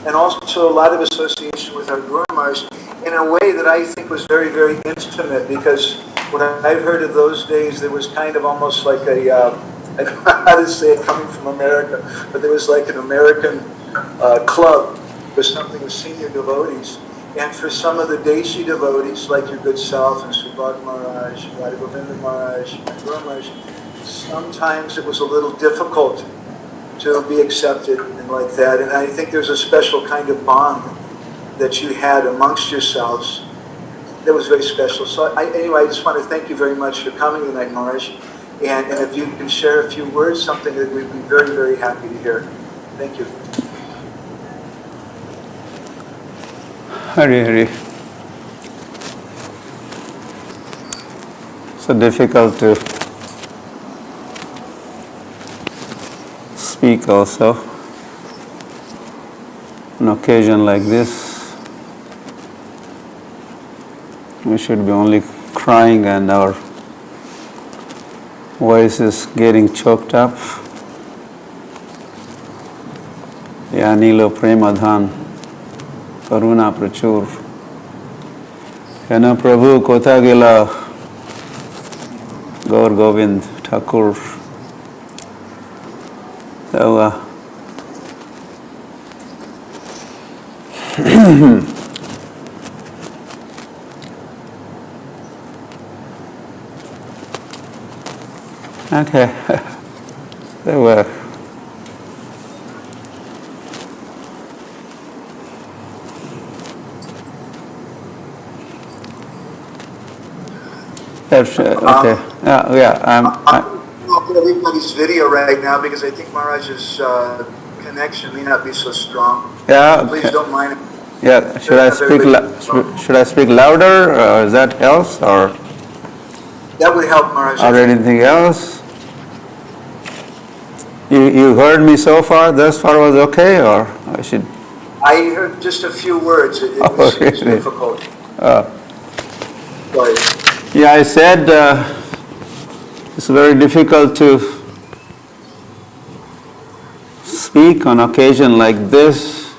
and also a lot of association with our Guru Maharaj in a way that I think was very, very intimate, because what I've heard of those days, there was kind of almost like a, I don't know how to say it coming from America, but there was like an American club with something with senior devotees. And for some of the Deshi devotees, like your good self and Srila Maharaj, Govinda Maharaj, and Guru Maharaj, sometimes it was a little difficult to be accepted and like that. And I think there's a special kind of bond that you had amongst yourselves that was very special. So anyway, I just want to thank you very much for coming tonight, Maharaj. And if you can share a few words, something that we'd be very, very happy to hear. Thank you. Hari Hari. So difficult to speak also on an occasion like this. We should be only crying and our voice is getting choked up. Ya Nilo Premadhan Karuna Prachur. Yana Prabhu Kotha Gela Gaur Govind Thakur. So okay. So okay. I'm everybody's video right now because I think Maharaj's connection may not be so strong. Yeah. Please don't mind. Yeah. Should I speak louder? Is that helps or? That would help, Maharaj. Or anything else? You heard me so far? Thus far was okay, or I should? I heard just a few words. It was difficult. Sorry. Yeah, I said it's very difficult to speak on occasion like this.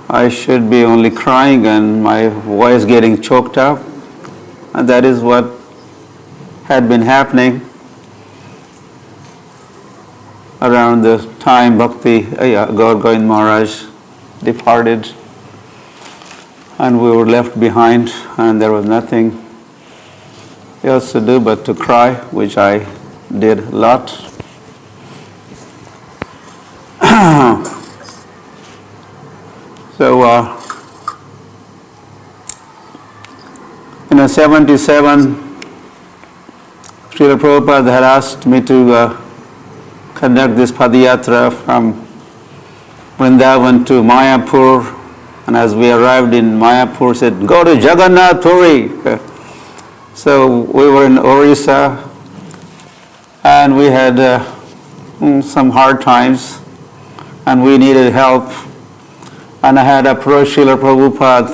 I should be only crying and my voice getting choked up. And that is what had been happening around the time Gaur Govind Maharaj departed. And we were left behind, and there was nothing else to do but to cry, which I did a lot. So, in 77, Srila Prabhupada had asked me to conduct this Padayatra from Vrindavan to Mayapur. And as we arrived in Mayapur, said, go to Jagannath Puri. So we were in Orissa, and we had some hard times, and we needed help. And I had approached Srila Prabhupada,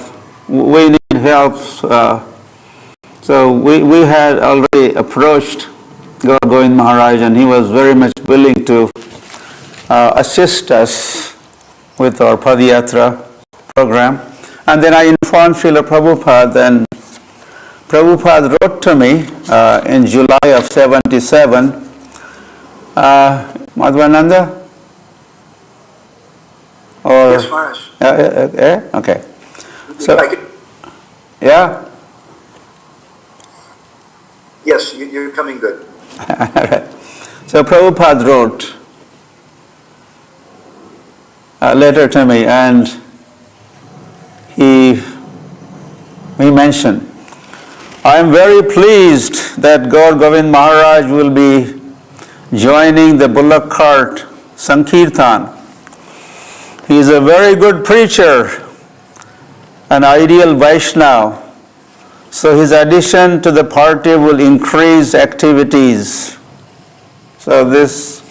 we need help. So we had already approached Gaur Govind Maharaj, and he was very much willing to assist us with our Padayatra program. And then I informed Srila Prabhupada, and Prabhupada wrote to me in July of 77, Madhvananda? Or, yes, Maharaj. Okay. So, yeah? Yes, you're coming good. So Prabhupada wrote a letter to me, and he mentioned, I am very pleased that Gaur Govind Maharaj will be joining the bullock cart Sankirtan. He is a very good preacher, an ideal Vaishnava. So his addition to the party will increase activities. So this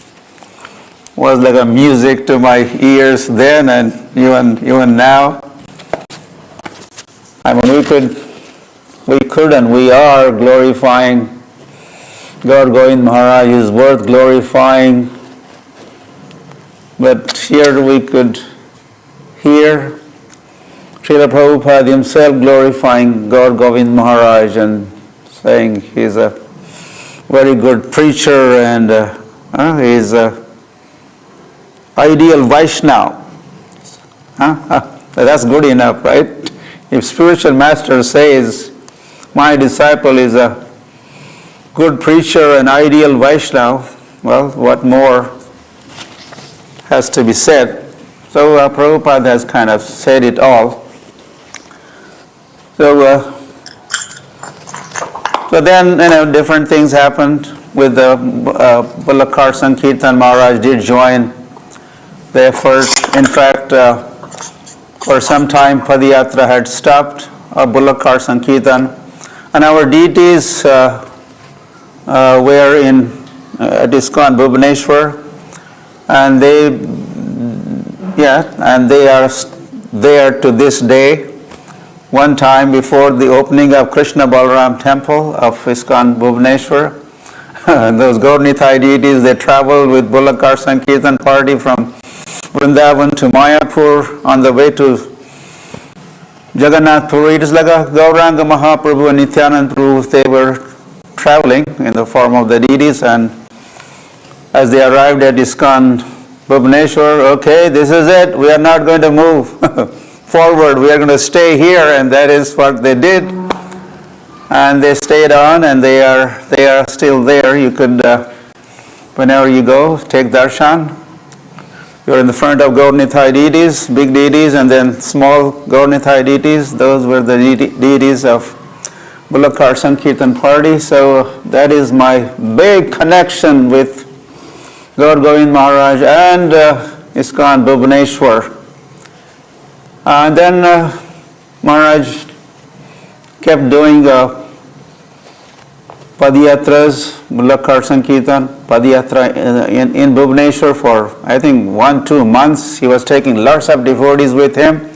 was like a music to my ears then and even now. I mean, we could and we are glorifying Gaur Govind Maharaj. Is worth glorifying But here we could hear Srila Prabhupada himself glorifying Gaur Govind Maharaj and saying he's a very good preacher and he's a ideal Vaishnava. That's good enough, right? If spiritual master says, my disciple is a good preacher and ideal Vaishnava, well, what more has to be said? So Prabhupada has kind of said it all. So then, different things happened with the Bulakar Sankirtan. Maharaj did join the effort. In fact, for some time, Padayatra had stopped Bulakar Sankirtan, and our deities were in ISKCON Bhubaneswar, and they are there to this day. One time before the opening of Krishna Balaram temple of ISKCON Bhubaneswar, those Gaur-Nitai deities, they traveled with Bulakar Sankirtan party from Vrindavan to Mayapur on the way to Jagannath Puri. It is like a Gauranga Mahaprabhu and Nityanand Prabhu. They were traveling in the form of the deities, and as they arrived at ISKCON Bhubaneswar, okay, this is it, we are not going to move forward, we are going to stay here, and that is what they did. And they stayed on, and they are still there. You could, whenever you go, take darshan. You're in the front of Gaur-Nitai deities, big deities, and then small Gaur-Nitai deities. Those were the deities of Bulakar Sankirtan party. So that is my big connection with Gaur Govind Maharaj and ISKCON Bhubaneswar. And then Maharaj kept doing Padayatras, Bulakar Sankirtan, Padayatra in Bhubaneswar for I think 1-2 months. He was taking lots of devotees with him,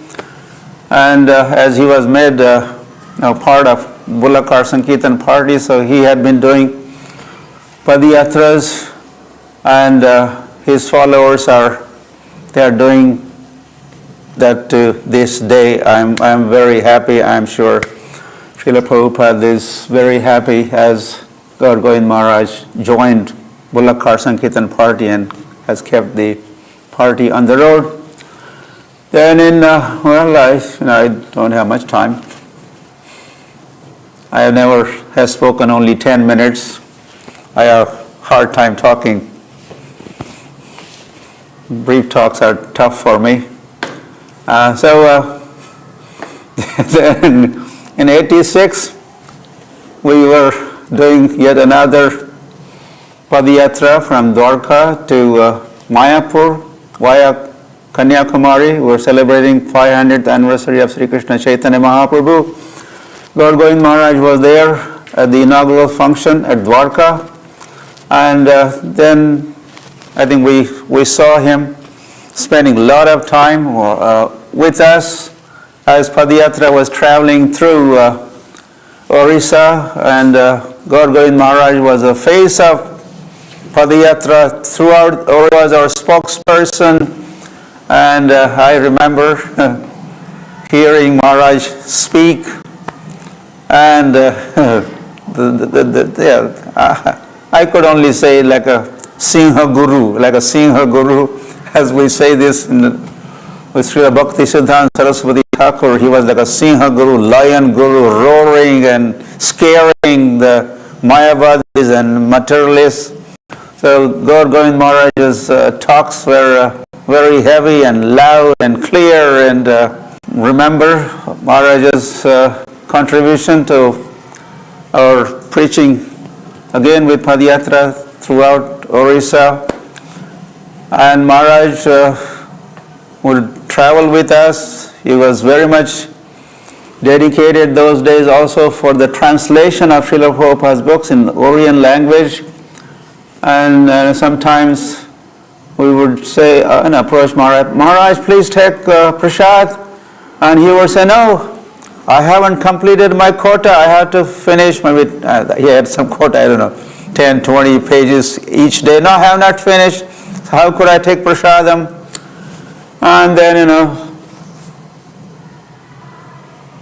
and as he was made part of Bulakar Sankirtan party, so he had been doing Padayatras, and his followers are doing that to this day. I'm very happy. I'm sure Srila Prabhupada is very happy as Gaur Govind Maharaj joined Bulakar Sankirtan party and has kept the party on the road. Then I don't have much time. I have never have spoken only 10 minutes. I have a hard time talking. Brief talks are tough for me. Then in 86, we were doing yet another Padayatra from Dwarka to Mayapur via Kanyakumari. We were celebrating 500th anniversary of Sri Krishna Chaitanya Mahaprabhu. Gaur Govind Maharaj was there at the inaugural function at Dwarka, and then I think we saw him spending a lot of time with us as Padayatra was traveling through Orissa, and Gaur Govind Maharaj was the face of Padayatra throughout, or was our spokesperson, and I remember hearing Maharaj speak, and I could only say like a Singha Guru, as we say this with Srila Bhakti Siddhanta Saraswati Thakur. He was like a Singha Guru, lion Guru, roaring and scaring the Mayavadis and materialists. So Gaur Govind Maharaj's talks were very heavy and loud and clear, and remember Maharaj's contribution to our preaching again with Padayatra throughout Orissa. And Maharaj would travel with us. He was very much dedicated those days also for the translation of Srila Prabhupada's books in Oriental language. And sometimes we would say and approach Maharaj, Maharaj, please take prasad. And he would say, no, I haven't completed my quota. I have to finish. Maybe he had some quota, I don't know, 10, 20 pages each day. No, I have not finished. how could I take prasadam? And then,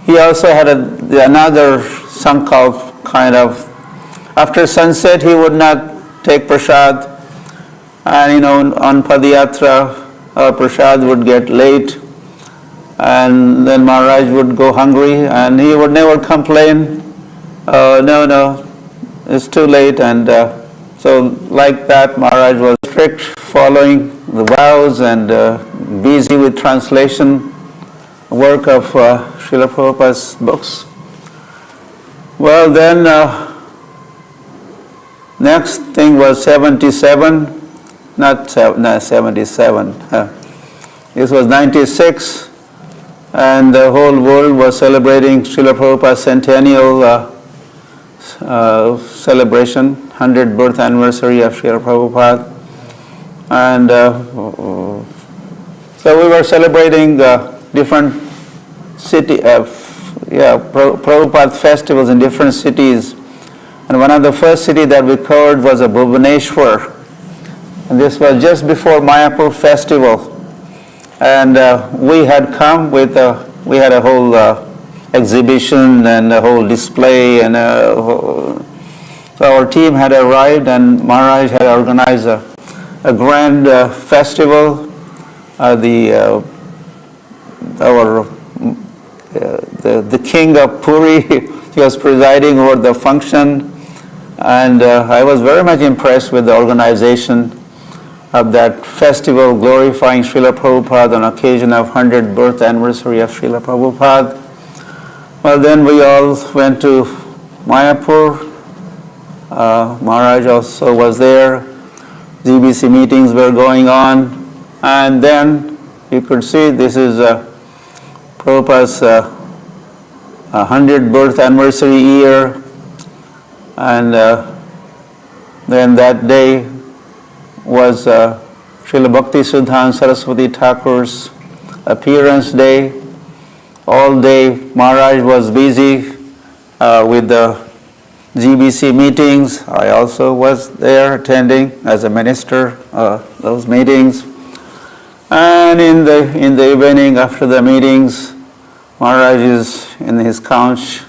he also had another sankalp kind of, after sunset he would not take prasad, and on Padayatra prasad would get late, and then Maharaj would go hungry, and he would never complain, no, it's too late, and so like that Maharaj was strict, following the vows and busy with translation work of Srila Prabhupada's books. Well then, next thing was 77, not 77, this was 96, and the whole world was celebrating Srila Prabhupada's centennial celebration, 100th birth anniversary of Srila Prabhupada. And so we were celebrating different Prabhupada festivals in different cities. And one of the first cities that we covered was Bhubaneswar. And this was just before Mayapur festival. And we had come with, we had a whole exhibition and a whole display, and so our team had arrived, and Maharaj had organized a grand festival. The king of Puri, he was presiding over the function, and I was very much impressed with the organization of that festival glorifying Srila Prabhupada on occasion of 100th birth anniversary of Srila Prabhupada. Well, then we all went to Mayapur. Maharaj also was there. GBC meetings were going on. And then you could see this is Prabhupada's 100th birth anniversary year. And then that day was Srila Bhakti Siddhanta Saraswati Thakur's appearance day. All day Maharaj was busy with the GBC meetings. I also was there attending as a minister those meetings. And in the evening after the meetings, Maharaj is in his couch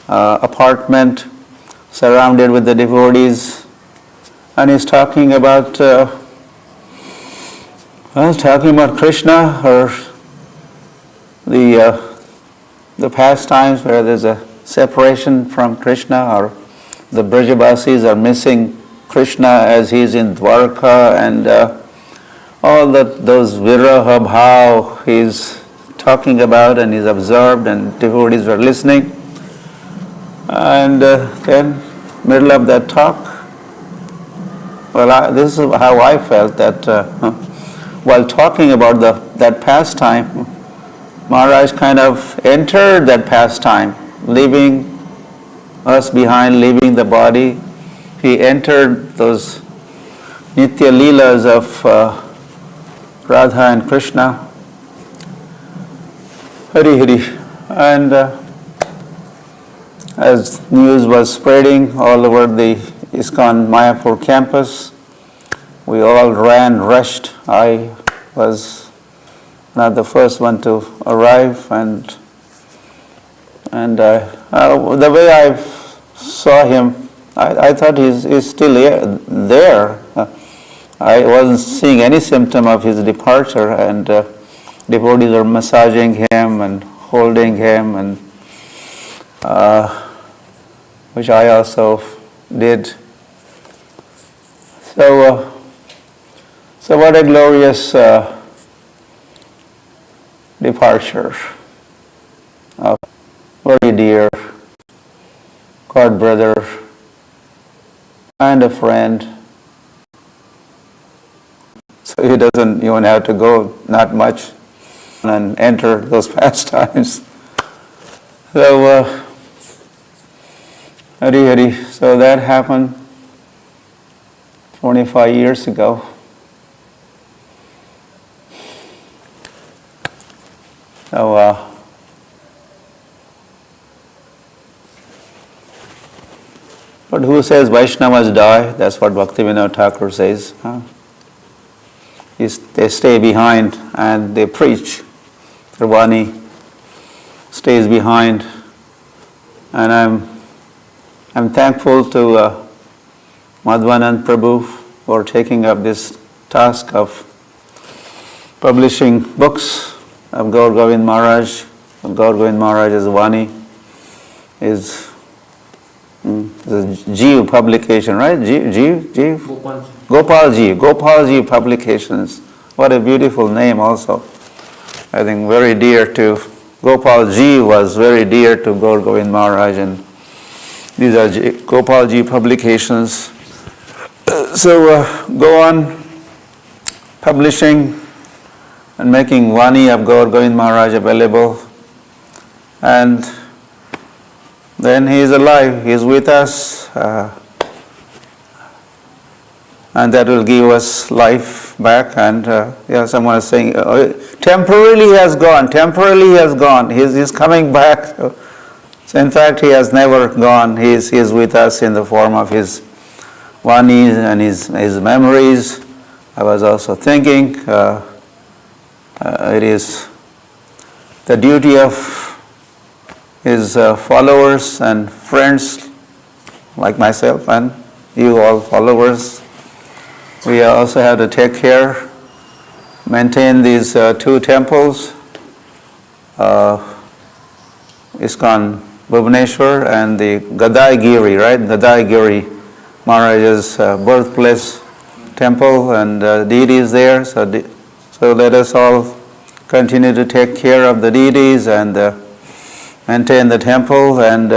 apartment surrounded with the devotees, and he's talking about Krishna, or the pastimes where there's a separation from Krishna, or the Brajavasis are missing Krishna as he's in Dwarka, and all those viraha bhav he's talking about and he's observed, and devotees were listening. And then middle of that talk, well, this is how I felt, that while talking about that pastime, Maharaj kind of entered that pastime, leaving us behind, leaving the body. He entered those Nitya Leelas of Radha and Krishna. Hari Hari. And as news was spreading all over the ISKCON Mayapur campus, we all rushed. I was not the first one to arrive, and the way I saw him, I thought he's still there. I wasn't seeing any symptom of his departure, and devotees are massaging him and holding him, and which I also did. So what a glorious departure of very dear God brother and a friend. So he doesn't even have to go not much and enter those pastimes. So Hari Hari. So that happened 25 years ago. So but who says Vaishnavas die? That's what Bhaktivinoda Thakur says. Huh? they stay behind and they preach. Their Vani stays behind, and I'm thankful to Madhvanand Prabhu for taking up this task of publishing books of Gaur Govind Maharaj. Gaur Govind Maharaj's Vani is a Jeev publication, right? Jeev? Gopalji Publications. What a beautiful name also. I think very dear to Gopalji was very dear to Gaur Govind Maharaj, and these are Gopalji Publications. So go on publishing and making Vani of Gaur Govind Maharaj available, and then he is alive, he is with us, and that will give us life back. And someone is saying, temporarily he has gone, he's coming back. So in fact, he has never gone, he is with us in the form of his Vanis and his memories. I was also thinking, it is the duty of his followers and friends like myself and you all followers. We also have to take care, maintain these two temples, ISKCON Bhubaneswar and the Gadaigiri, right? Gadaigiri, Maharaj's birthplace temple, and deities there. So let us all continue to take care of the deities and maintain the temple and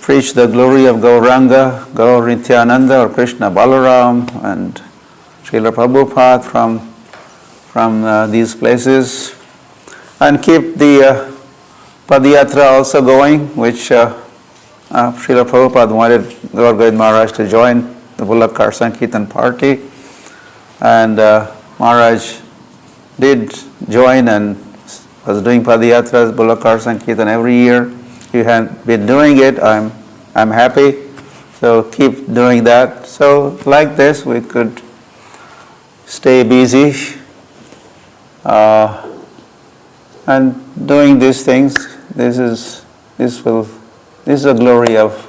preach the glory of Gauranga, Gaur Nityananda or Krishna Balaram and Srila Prabhupada from these places, and keep the Padayatra also going, which Srila Prabhupada wanted Gaur Govind Maharaj to join the Bullock Sankirtan party, and Maharaj did join and was doing Padayatras, Bullock Sankirtan every year. You have been doing it, I'm happy, so keep doing that. So like this we could stay busy and doing these things. This is the glory of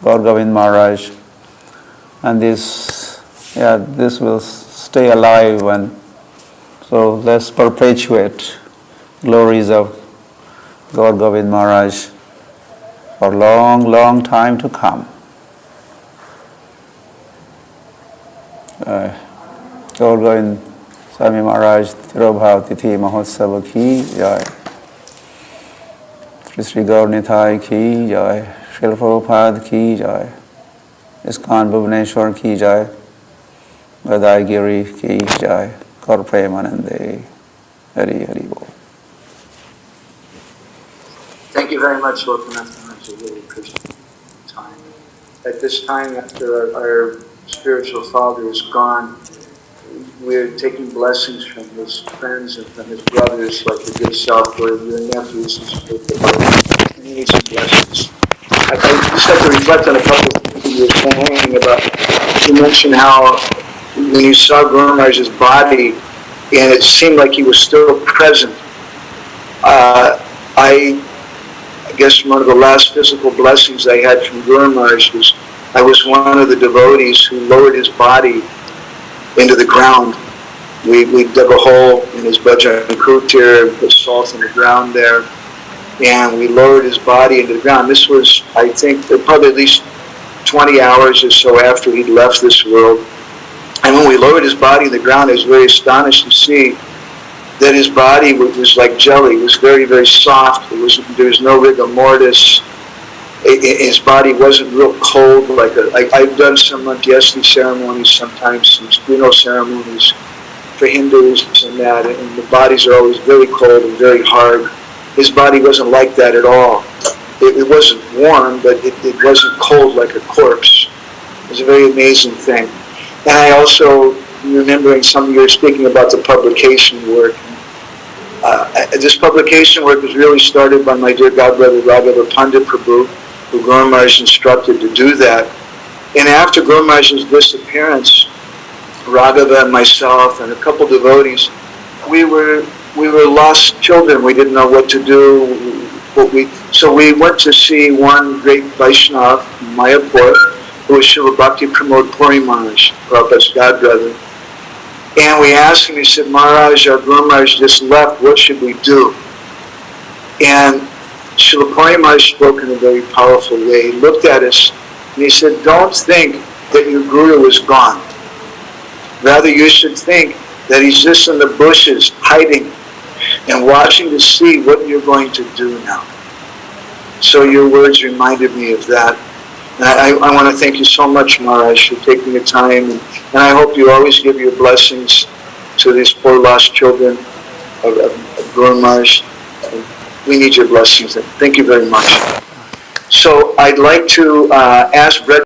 Gaur Govind Maharaj, and this will stay alive, and so let's perpetuate glories of Gaur Govind Maharaj for long, long time to come. Gaur Govind Swami Maharaj Tirobhav Tithi Mahotsava ki jai. Sri Gaur Nitai ki jai. Srila Prabhupada ki jai. ISKCON Bhubaneswar ki jai. Gadaigiri ki jai. Gaur Premanande. Hari Hari Bol. Thank you very much, Lokanath. I really appreciate the time. At this time, after our spiritual father is gone, we're taking blessings from his friends and from his brothers, like the good Southward, your nephews, and he needs some blessings. I just have to reflect on a couple of things you were saying about, you mentioned how when you saw Guru Maharaj's body, and it seemed like he was still present. I guess one of the last physical blessings I had from Guru Maharaj was I was one of the devotees who lowered his body into the ground. We dug a hole in his Bajra and Kutir, put salt in the ground there, and we lowered his body into the ground. This was, I think, probably at least 20 hours or so after he'd left this world. And when we lowered his body in the ground, I was very astonished to see that his body was like jelly. It was very, very soft. There was no rigor mortis. His body wasn't real cold. I've done some Antyeshti ceremonies sometimes, some funeral ceremonies for Hindus and that, and the bodies are always very cold and very hard. His body wasn't like that at all. It wasn't warm, but it wasn't cold like a corpse. It was a very amazing thing. And I also, remembering some of you speaking about the publication work, this publication work was really started by my dear godbrother Raghava Pandit Prabhu, who Guru Maharaj instructed to do that. And after Guru Maharaj's disappearance, Raghava and myself and a couple devotees, we were lost children. We didn't know what to do. So we went to see one great Vaishnava, Mayapur, who was Srila Bhakti Pramod Puri Maharaj, Prabhupada's godbrother. And we asked him, he said, Maharaj, our Guru Maharaj just left, what should we do? And Srila Puri Maharaj spoke in a very powerful way. He looked at us and he said, don't think that your Guru is gone. Rather, you should think that he's just in the bushes, hiding and watching to see what you're going to do now. So your words reminded me of that. And I want to thank you so much, Maharaj, for taking the time. And I hope you always give your blessings to these poor lost children of Guru Maharaj. We need your blessings. Thank you very much. So I'd like to ask Brett